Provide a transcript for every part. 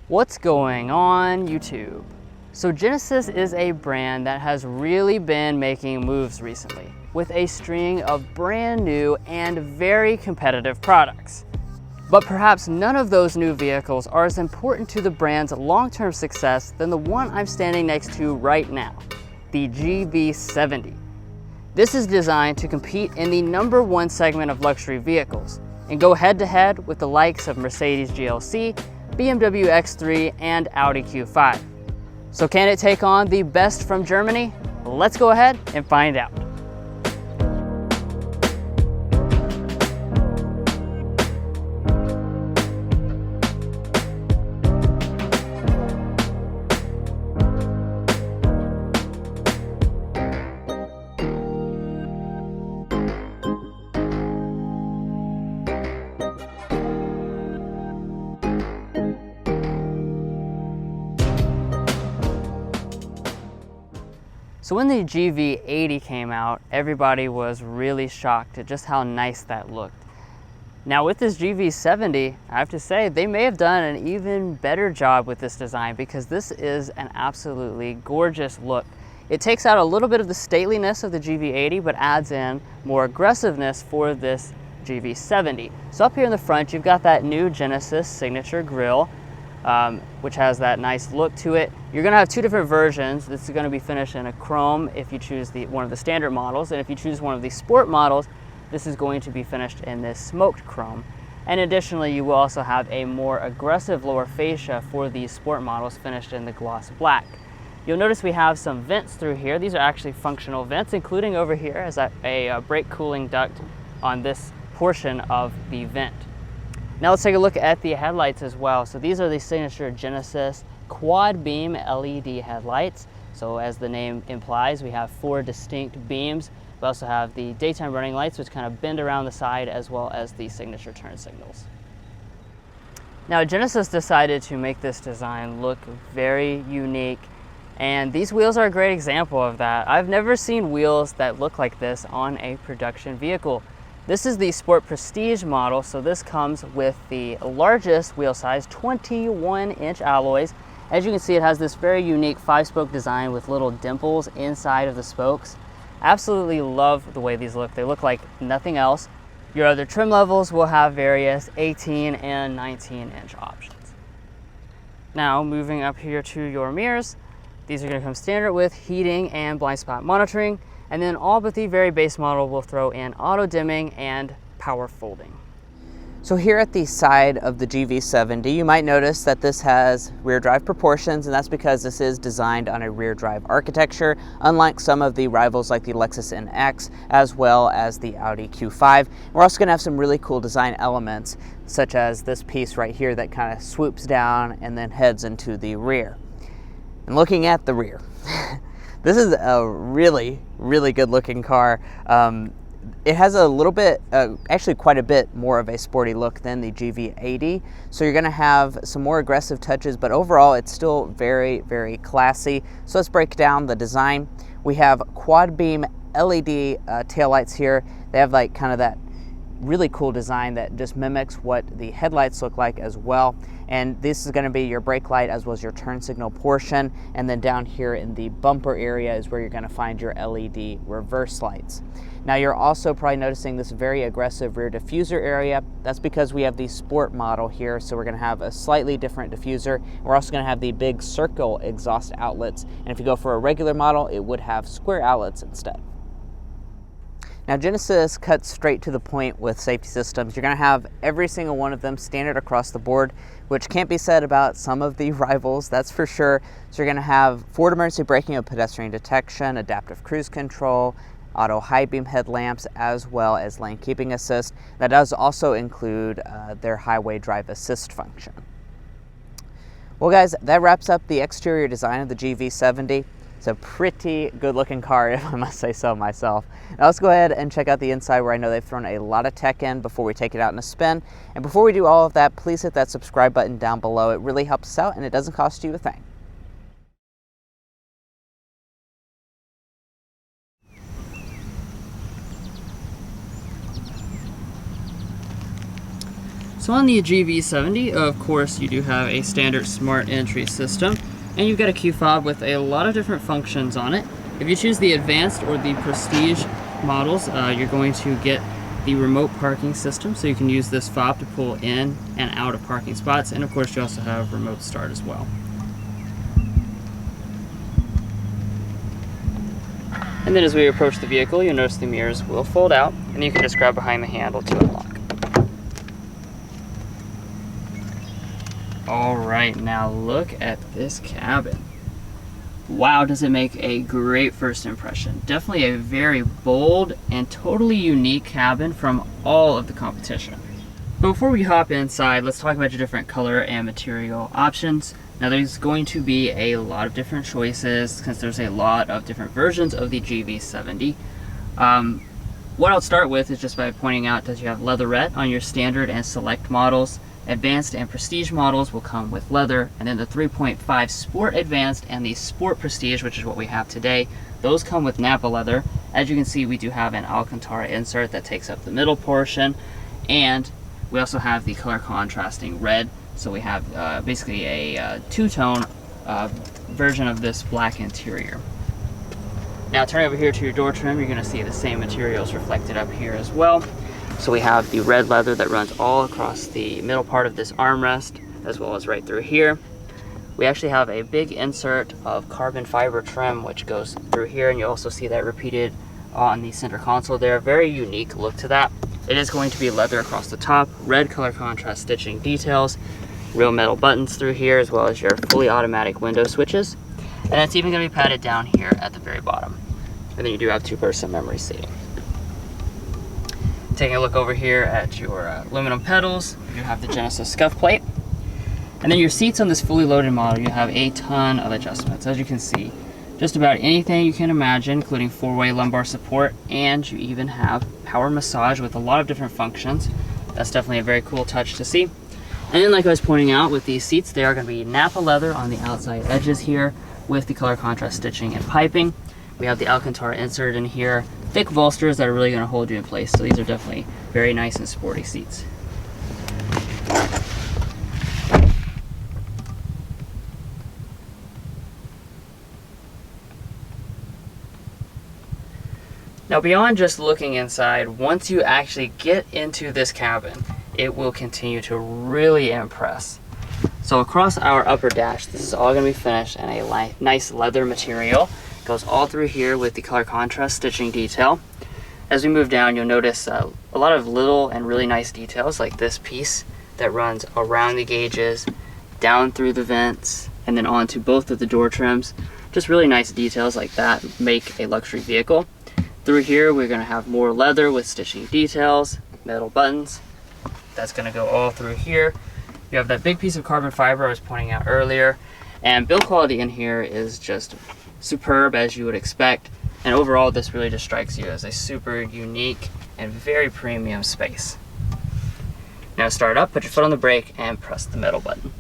What's going on YouTube? So Genesis is a brand that has really been making moves recently with a string of brand new and very competitive products. But perhaps none of those new vehicles are as important to the brand's long-term success than the one I'm standing next to right now, the GV70. This is designed to compete in the #1 segment of luxury vehicles and go head-to-head with the likes of Mercedes GLC, BMW X3, and Audi Q5. So can it take on the best from Germany? Let's go ahead and find out. So when the GV80 came out, everybody was really shocked at just how nice that looked. Now with this GV70, I have to say, they may have done an even better job with this design because this is an absolutely gorgeous look. It takes out a little bit of the stateliness of the GV80, but adds in more aggressiveness for this GV70. So up here in the front, you've got that new Genesis signature grille, which has that nice look to it. You're going to have two different versions. This is going to be finished in a chrome if you choose one of the standard models, and if you choose one of the sport models, this is going to be finished in this smoked chrome. And additionally, you will also have a more aggressive lower fascia for these sport models finished in the gloss black. You'll notice we have some vents through here. These are actually functional vents, including over here as a brake cooling duct on this portion of the vent. Now let's take a look at the headlights as well. So these are the signature Genesis quad beam LED headlights. So as the name implies, we have 4 distinct beams. We also have the daytime running lights, which kind of bend around the side, as well as the signature turn signals. Now Genesis decided to make this design look very unique, and these wheels are a great example of that. I've never seen wheels that look like this on a production vehicle. This is the Sport Prestige model, so this comes with the largest wheel size, 21-inch alloys. As you can see, it has this very unique 5-spoke design with little dimples inside of the spokes. Absolutely love the way these look. They look like nothing else. Your other trim levels will have various 18 and 19-inch options. Now, moving up here to your mirrors, these are going to come standard with heating and blind spot monitoring. And then all but the very base model will throw in auto dimming and power folding. So here at the side of the GV70, you might notice that this has rear drive proportions, and that's because this is designed on a rear drive architecture, unlike some of the rivals like the Lexus NX, as well as the Audi Q5. We're also going to have some really cool design elements, such as this piece right here that kind of swoops down and then heads into the rear. And looking at the rear, this is a really, really good looking car. It has a little bit, actually quite a bit more of a sporty look than the GV80. So you're gonna have some more aggressive touches, but overall it's still very, very classy. So let's break down the design. We have quad beam LED taillights here. They have like kind of that really cool design that just mimics what the headlights look like as well. And this is going to be your brake light as well as your turn signal portion. And then down here in the bumper area is where you're going to find your LED reverse lights. Now you're also probably noticing this very aggressive rear diffuser area. That's because we have the sport model here, so we're going to have a slightly different diffuser. We're also going to have the big circle exhaust outlets, and if you go for a regular model, it would have square outlets instead. Now Genesis cuts straight to the point with safety systems. You're going to have every single one of them standard across the board, which can't be said about some of the rivals, that's for sure. So you're going to have forward emergency braking and pedestrian detection, adaptive cruise control, auto high beam headlamps, as well as lane keeping assist. That does also include their highway drive assist function. Well guys, that wraps up the exterior design of the GV70. It's a pretty good looking car, if I must say so myself. Now let's go ahead and check out the inside, where I know they've thrown a lot of tech in before we take it out in a spin. And before we do all of that, please hit that subscribe button down below. It really helps us out and it doesn't cost you a thing. So on the GV70, of course, you do have a standard smart entry system, and you've got a key fob with a lot of different functions on it. If you choose the advanced or the prestige models, you're going to get the remote parking system, so you can use this fob to pull in and out of parking spots, and of course you also have remote start as well. And then as we approach the vehicle, you'll notice the mirrors will fold out, and you can just grab behind the handle to unlock. Alright, now look at this cabin. Wow, does it make a great first impression. Definitely a very bold and totally unique cabin from all of the competition. But before we hop inside, let's talk about your different color and material options. Now there's going to be a lot of different choices since there's a lot of different versions of the GV70. What I'll start with is just by pointing out that you have leatherette on your standard and select models. Advanced and Prestige models will come with leather, and then the 3.5 Sport Advanced and the Sport Prestige, which is what we have today, those come with Nappa leather. As you can see, we do have an Alcantara insert that takes up the middle portion, and we also have the color contrasting red, so we have basically a two-tone version of this black interior. Now turning over here to your door trim, you're going to see the same materials reflected up here as well. So we have the red leather that runs all across the middle part of this armrest, as well as right through here. We actually have a big insert of carbon fiber trim which goes through here, and you also see that repeated on the center console there. Very unique look to that. It is going to be leather across the top, red color contrast stitching details, real metal buttons through here, as well as your fully automatic window switches. And it's even going to be padded down here at the very bottom. And then you do have 2-person memory seating. Taking a look over here at your aluminum pedals, you have the Genesis scuff plate. And then your seats on this fully loaded model, you have a ton of adjustments. As you can see, just about anything you can imagine, including 4-way lumbar support, and you even have power massage with a lot of different functions. That's definitely a very cool touch to see. And then like I was pointing out with these seats, they are going to be Nappa leather on the outside edges here with the color contrast stitching and piping. We have the Alcantara insert in here, thick bolsters that are really going to hold you in place. So these are definitely very nice and sporty seats. Now beyond just looking inside, once you actually get into this cabin, it will continue to really impress. So across our upper dash, this is all going to be finished in a nice leather material. Goes all through here with the color contrast stitching detail. As we move down, you'll notice a lot of little and really nice details like this piece that runs around the gauges, down through the vents, and then onto both of the door trims. Just really nice details like that make a luxury vehicle. Through here, we're going to have more leather with stitching details, metal buttons. That's going to go all through here. You have that big piece of carbon fiber I was pointing out earlier, and build quality in here is just superb, as you would expect, and overall this really just strikes you as a super unique and very premium space. Now start up, put your foot on the brake, and press the middle button.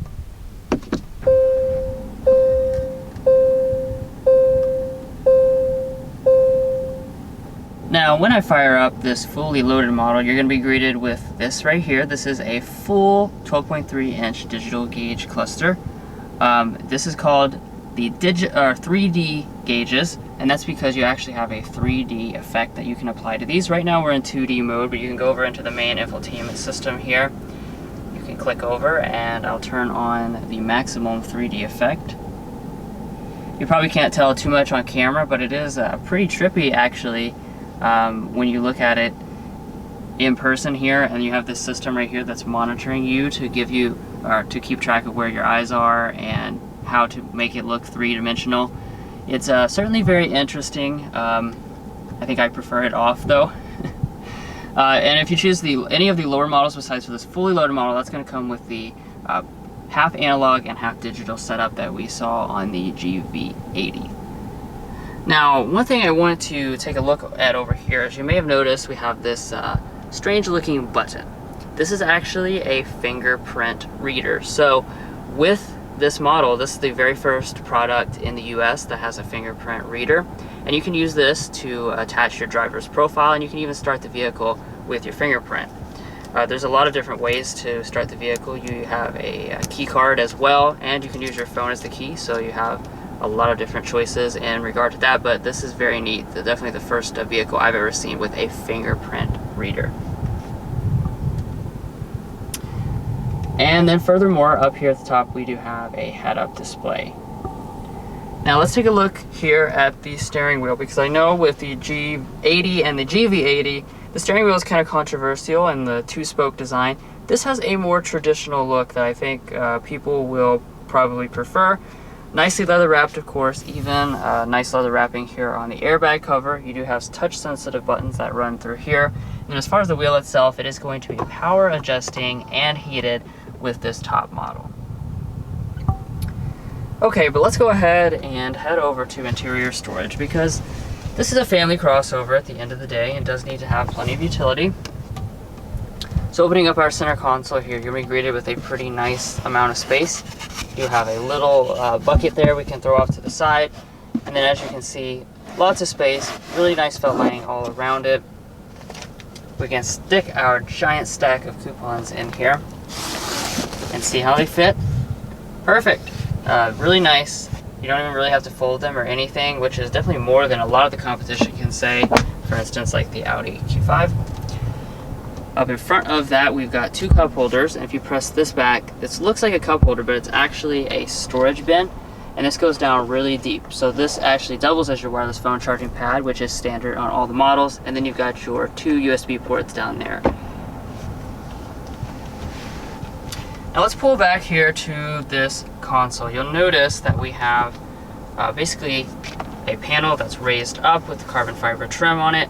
Now when I fire up this fully loaded model, you're going to be greeted with this right here. This is a full 12.3-inch digital gauge cluster. This is called the 3D gauges, and that's because you actually have a 3D effect that you can apply to these. Right now we're in 2D mode, but you can go over into the main infotainment system here. You can click over and I'll turn on the maximum 3D effect. You probably can't tell too much on camera, but it is pretty trippy actually when you look at it in person here, and you have this system right here that's monitoring you to give you, or to keep track of where your eyes are and how to make it look three-dimensional. It's certainly very interesting. I think I prefer it off though. And if you choose any of the lower models besides for this fully loaded model, that's going to come with the half analog and half digital setup that we saw on the GV80. Now, one thing I wanted to take a look at over here, as you may have noticed, we have this strange looking button. This is actually a fingerprint reader. So with this model, this is the very first product in the US that has a fingerprint reader, and you can use this to attach your driver's profile, and you can even start the vehicle with your fingerprint. There's a lot of different ways to start the vehicle. You have a key card as well, and you can use your phone as the key, so you have a lot of different choices in regard to that, but this is very neat. Definitely the first vehicle I've ever seen with a fingerprint reader. And then furthermore, up here at the top, we do have a head-up display. Now let's take a look here at the steering wheel, because I know with the G80 and the GV80, the steering wheel is kind of controversial in the two-spoke design. This has a more traditional look that I think people will probably prefer. Nicely leather wrapped, of course, even nice leather wrapping here on the airbag cover. You do have touch sensitive buttons that run through here. And as far as the wheel itself, it is going to be power adjusting and heated with this top model. Okay, but let's go ahead and head over to interior storage, because this is a family crossover at the end of the day and does need to have plenty of utility. So opening up our center console here, you're going to be greeted with a pretty nice amount of space. You have a little bucket there we can throw off to the side, and then as you can see, lots of space, really nice felt lining all around it. We can stick our giant stack of coupons in here and see how they fit. Perfect. Really nice. You don't even really have to fold them or anything, which is definitely more than a lot of the competition can say. For instance, like the Audi Q5. Up in front of that, we've got two cup holders, and if you press this back, this looks like a cup holder, but it's actually a storage bin, and this goes down really deep. So this actually doubles as your wireless phone charging pad, which is standard on all the models, and then you've got your two USB ports down there. Now let's pull back here to this console. You'll notice that we have basically a panel that's raised up with the carbon fiber trim on it.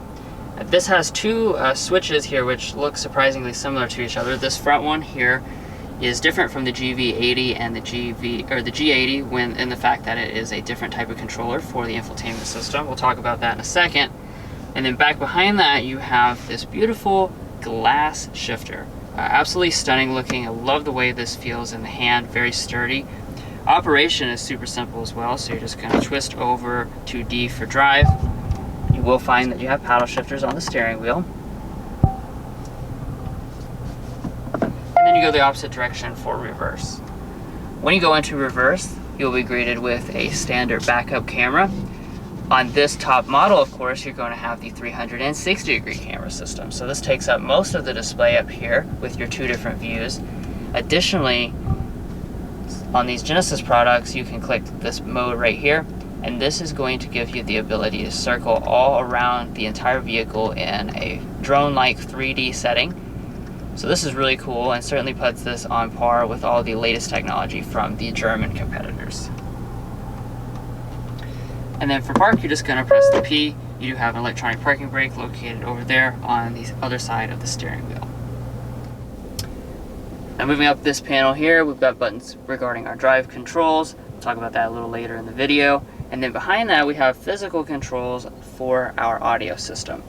This has two switches here which look surprisingly similar to each other. This front one here is different from the GV80 and the G80 when in the fact that it is a different type of controller for the infotainment system. We'll talk about that in a second. And then back behind that, you have this beautiful glass shifter. Absolutely stunning looking. I love the way this feels in the hand, very sturdy. Operation is super simple as well, so you're just going to twist over to D for drive. You will find that you have paddle shifters on the steering wheel. And then you go the opposite direction for reverse. When you go into reverse, you'll be greeted with a standard backup camera. On this top model, of course, you're going to have the 360-degree camera system. So this takes up most of the display up here with your two different views. Additionally, on these Genesis products, you can click this mode right here, and this is going to give you the ability to circle all around the entire vehicle in a drone-like 3D setting. So this is really cool and certainly puts this on par with all the latest technology from the German competitors. And then for park, you're just going to press the P. You do have an electronic parking brake located over there on the other side of the steering wheel. Now moving up this panel here, we've got buttons regarding our drive controls. We'll talk about that a little later in the video. And then behind that, we have physical controls for our audio system.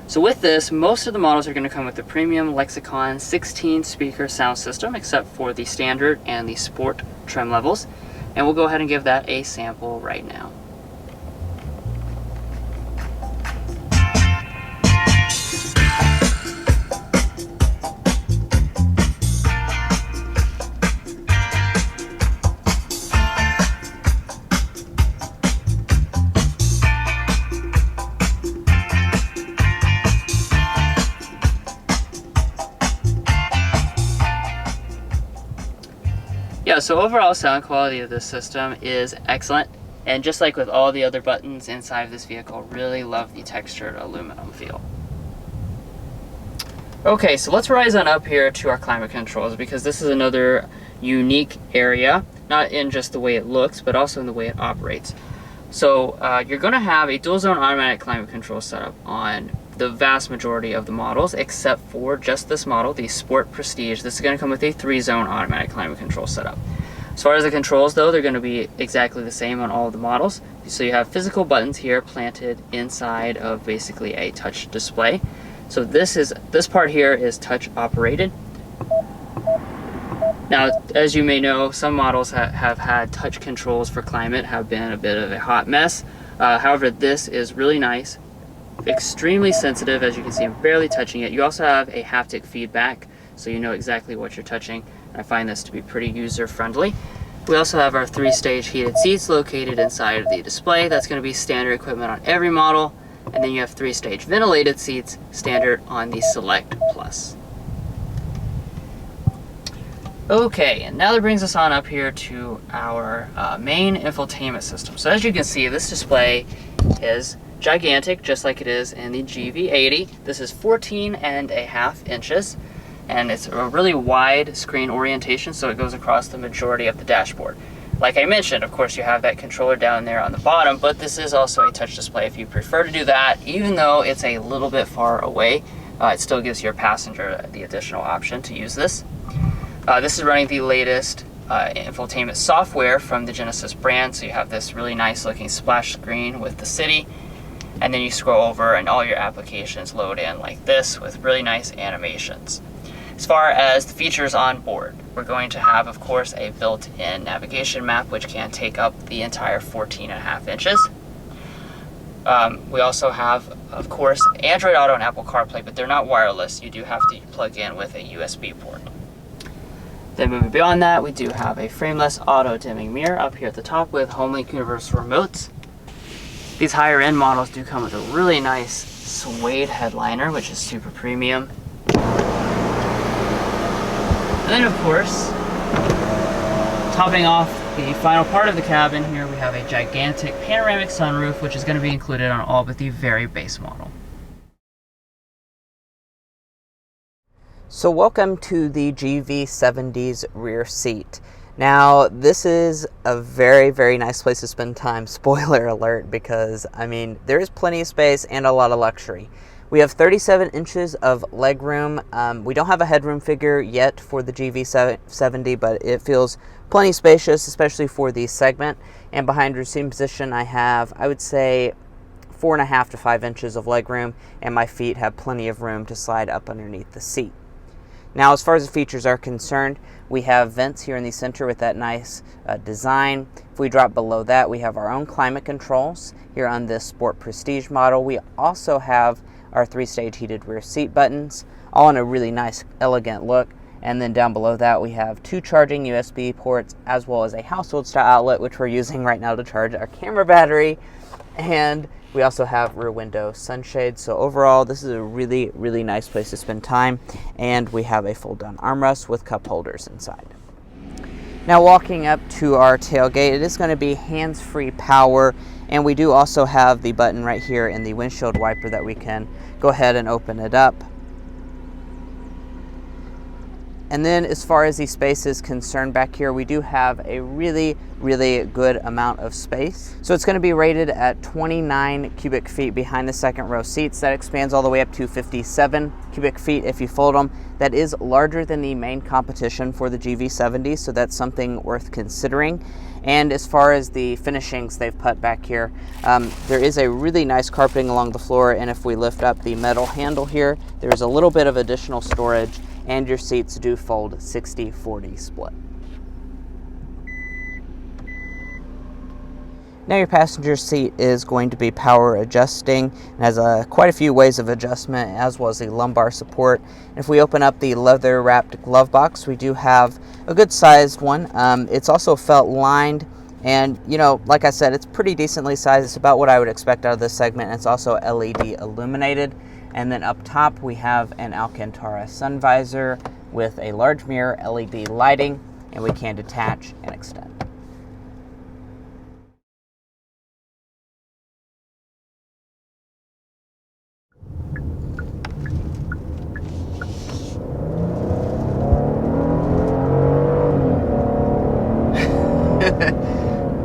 So with this, most of the models are going to come with the premium Lexicon 16-speaker sound system, except for the standard and the sport trim levels. And we'll go ahead and give that a sample right now. Yeah, so overall sound quality of this system is excellent, and just like with all the other buttons inside of this vehicle, really love the textured aluminum feel. Okay, so let's rise on up here to our climate controls, because this is another unique area, not in just the way it looks, but also in the way it operates. So you're going to have a dual zone automatic climate control setup on the vast majority of the models, except for just this model, the Sport Prestige. This is going to come with a 3-zone automatic climate control setup. As far as the controls though, they're going to be exactly the same on all of the models. So you have physical buttons here planted inside of basically a touch display. So this part here is touch operated. Now, as you may know, some models have had touch controls for climate, have been a bit of a hot mess. However, this is really nice. Extremely sensitive, as you can see, I'm barely touching it. You also have a haptic feedback, so you know exactly what you're touching. I find this to be pretty user-friendly. We also have our 3-stage heated seats located inside of the display. That's going to be standard equipment on every model. And then you have 3-stage ventilated seats, standard on the Select Plus. Okay, and now that brings us on up here to our main infotainment system. So as you can see, this display is gigantic, just like it is in the GV80. This is 14.5 inches, and it's a really wide screen orientation, so it goes across the majority of the dashboard. Like I mentioned, of course, you have that controller down there on the bottom, but this is also a touch display if you prefer to do that. Even though it's a little bit far away, it still gives your passenger the additional option to use this. This is running the latest infotainment software from the Genesis brand, so you have this really nice looking splash screen with the city, and then you scroll over and all your applications load in like this with really nice animations. As far as the features on board, we're going to have, of course, a built-in navigation map which can take up the entire 14.5 inches. We also have, of course, Android Auto and Apple CarPlay, but they're not wireless. You do have to plug in with a USB port. Then moving beyond that, we do have a frameless auto-dimming mirror up here at the top with HomeLink Universal Remotes. These higher end models do come with a really nice suede headliner, which is super premium. And then of course, topping off the final part of the cabin here, we have a gigantic panoramic sunroof, which is going to be included on all but the very base model. So welcome to the GV70's rear seat. Now this is a very, very nice place to spend time, spoiler alert, because I mean there is plenty of space and a lot of luxury. We have 37 inches of legroom. We don't have a headroom figure yet for the GV70, but it feels plenty spacious, especially for the segment. And behind your seat position I have, I would say, 4.5 to 5 inches of legroom, and my feet have plenty of room to slide up underneath the seat. Now, as far as the features are concerned, we have vents here in the center with that nice design. If we drop below that, we have our own climate controls here on this Sport Prestige model. We also have our 3-stage heated rear seat buttons, all in a really nice, elegant look. And then down below that, we have 2 charging USB ports, as well as a household style outlet, which we're using right now to charge our camera battery. And we also have rear window sunshades. So overall, this is a really, really nice place to spend time. And we have a fold-down armrest with cup holders inside. Now walking up to our tailgate, it is going to be hands-free power. And we do also have the button right here in the windshield wiper that we can go ahead and open it up. And then as far as the space is concerned back here, we do have a really, really good amount of space. So it's going to be rated at 29 cubic feet behind the second row seats. That expands all the way up to 57 cubic feet if you fold them. That is larger than the main competition for the GV70, so that's something worth considering. And as far as the finishings they've put back here, there is a really nice carpeting along the floor, and if we lift up the metal handle here, there's a little bit of additional storage, and your seats do fold 60-40 split. Now your passenger seat is going to be power adjusting and has quite a few ways of adjustment, as well as the lumbar support. And if we open up the leather wrapped glove box, we do have a good sized one. It's also felt lined, and you know, like I said, it's pretty decently sized. It's about what I would expect out of this segment. And it's also LED illuminated. And then up top we have an Alcantara sun visor with a large mirror, LED lighting, and we can detach and extend.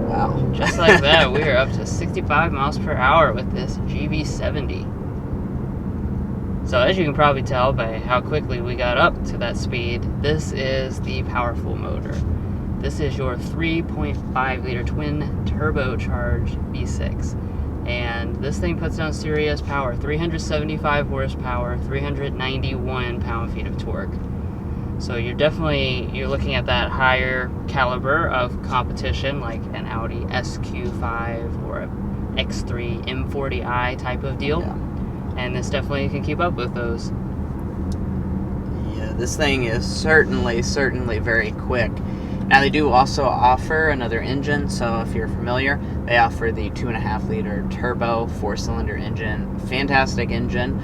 Wow. Just like that, we are up to 65 miles per hour with this GV70. So as you can probably tell by how quickly we got up to that speed, this is the powerful motor. This is your 3.5 liter twin turbocharged V6. And this thing puts down serious power, 375 horsepower, 391 pound-feet of torque. So you're looking at that higher caliber of competition, like an Audi SQ5 or a X3 M40i type of deal. Yeah. And this definitely can keep up with those. Yes. this thing is certainly very quick. Now they do also offer another engine, so if you're familiar, they offer the 2.5 liter turbo 4-cylinder engine. Fantastic engine,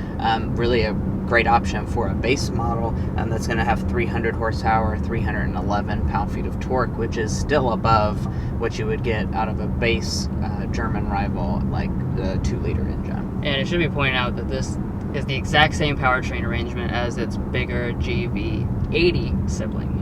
really a great option for a base model that's going to have 300 horsepower, 311 pound-feet of torque, which is still above what you would get out of a base German rival like the 2-liter engine. And it should be pointed out that this is the exact same powertrain arrangement as its bigger GV80 sibling.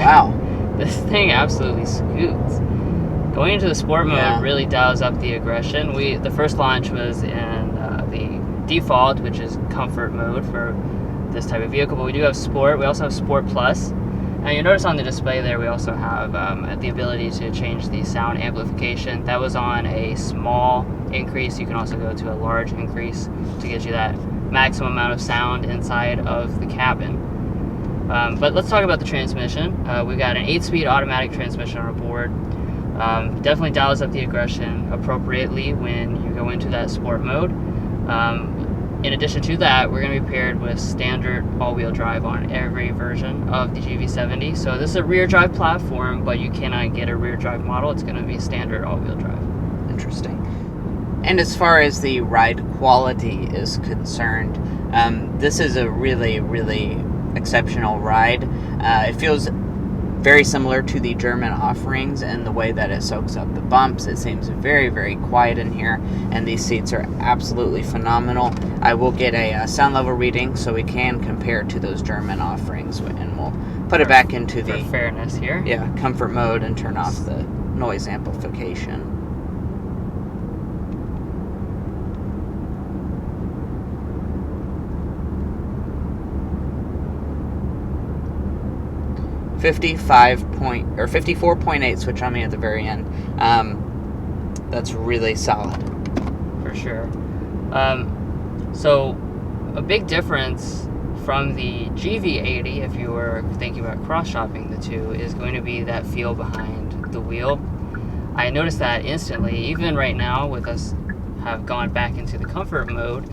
Wow. This thing absolutely scoots. Going into the sport mode really dials up the aggression. The first launch was in the default, which is comfort mode for this type of vehicle, but we do have sport. We also have sport plus. Now you notice on the display there we also have the ability to change the sound amplification. That was on a small increase. You can also go to a large increase to get you that maximum amount of sound inside of the cabin. But let's talk about the transmission. We've got an 8-speed automatic transmission on our board. Definitely dials up the aggression appropriately when you go into that sport mode. In addition to that, we're going to be paired with standard all-wheel drive on every version of the GV70. So this is a rear drive platform, but you cannot get a rear drive model. It's going to be standard all-wheel drive. Interesting. And as far as the ride quality is concerned, this is a really exceptional ride. It feels very similar to the German offerings in the way that it soaks up the bumps. It seems very quiet in here, and these seats are absolutely phenomenal. I will get a sound level reading so we can compare to those German offerings, and we'll put it back into the fairness here. Yeah, comfort mode and turn off the noise amplification. .54.8 switch on me at the very end. That's really solid. For sure. So a big difference from the GV80, if you were thinking about cross-shopping the two, is going to be that feel behind the wheel. I noticed that instantly, even right now with us have gone back into the comfort mode.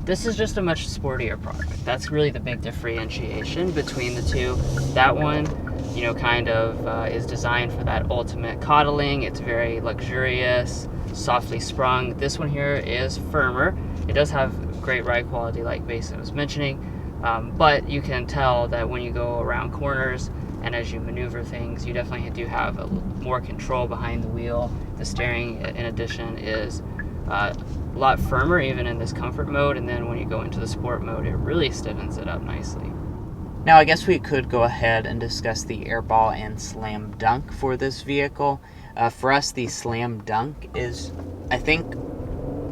This is just a much sportier product. That's really the big differentiation between the two. That one, kind of is designed for that ultimate coddling. It's very luxurious, softly sprung. This one here is firmer. It does have great ride quality, like Mason was mentioning, but you can tell that when you go around corners and as you maneuver things, you definitely do have more control behind the wheel. The steering, in addition, is a lot firmer even in this comfort mode, and then when you go into the sport mode, it really stiffens it up nicely. Now I guess we could go ahead and discuss the airball and slam dunk for this vehicle. For us, the slam dunk is, I think,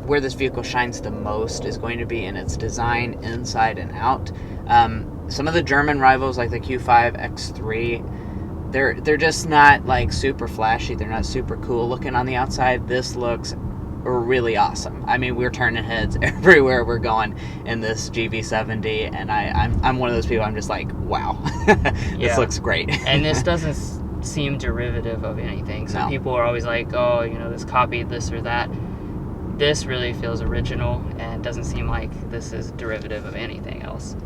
where this vehicle shines the most is going to be in its design inside and out. Some of the German rivals like the Q5 X3, they're just not like super flashy. They're not super cool looking on the outside. This looks really awesome. I mean, we're turning heads everywhere we're going in this GV70, and I'm one of those people. I'm just like, wow, this looks great. And this doesn't seem derivative of anything. Some people are always like, oh, this copied this or that. This really feels original and doesn't seem like this is derivative of anything else.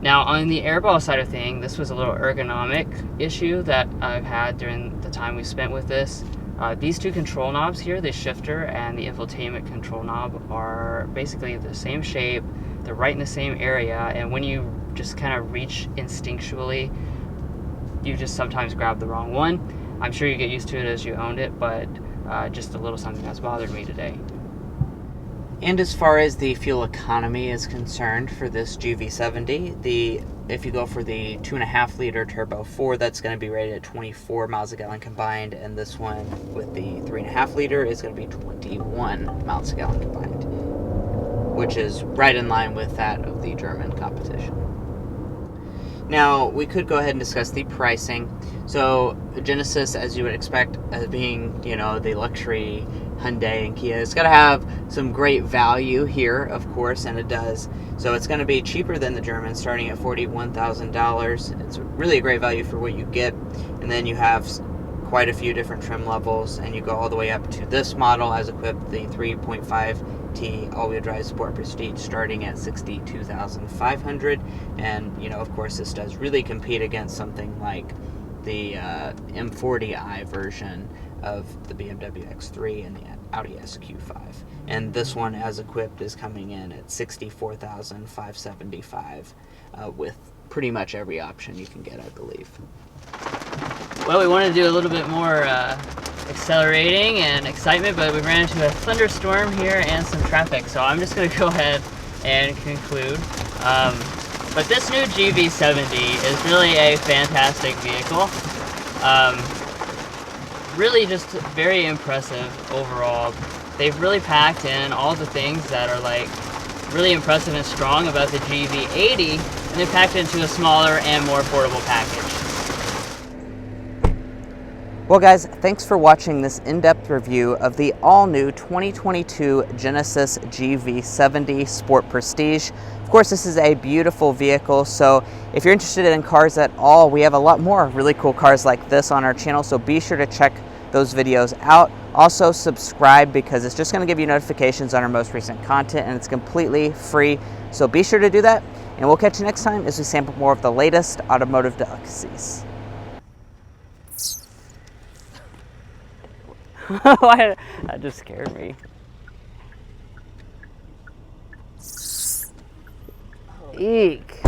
Now, on the airball side of things, this was a little ergonomic issue that I've had during the time we spent with this. These two control knobs here, the shifter and the infotainment control knob, are basically the same shape. They're right in the same area, and when you just kind of reach instinctually, you just sometimes grab the wrong one. I'm sure you get used to it as you owned it, but just a little something that's bothered me today. And as far as the fuel economy is concerned for this GV70, if you go for the 2.5 liter turbo 4, that's going to be rated at 24 miles a gallon combined, and this one with the 3.5 liter is going to be 21 miles a gallon combined, which is right in line with that of the German competition. Now, we could go ahead and discuss the pricing. So, Genesis, as you would expect, as being, you know, the luxury Hyundai and Kia, it's got to have some great value here, of course, and it does. So it's going to be cheaper than the German, starting at $41,000. It's really a great value for what you get. And then you have quite a few different trim levels, and you go all the way up to this model as equipped, the 3.5T all-wheel drive Sport Prestige, starting at $62,500. And, you know, of course, this does really compete against something like the M40i version of the BMW X3 and the Audi SQ5. And this one, as equipped, is coming in at $64,575 with pretty much every option you can get, I believe. Well, we wanted to do a little bit more accelerating and excitement, but we ran into a thunderstorm here and some traffic, so I'm just going to go ahead and conclude. But this new GV70 is really a fantastic vehicle. Really just very impressive overall. They've really packed in all the things that are like really impressive and strong about the GV80, and they packed it into a smaller and more affordable package. Well, guys, thanks for watching this in-depth review of the all-new 2022 Genesis GV70 Sport Prestige. Of course, this is a beautiful vehicle, so if you're interested in cars at all, we have a lot more really cool cars like this on our channel, so be sure to check those videos out. Also, subscribe, because it's just going to give you notifications on our most recent content, and it's completely free, so be sure to do that, and we'll catch you next time as we sample more of the latest automotive delicacies. That just scared me. Eek.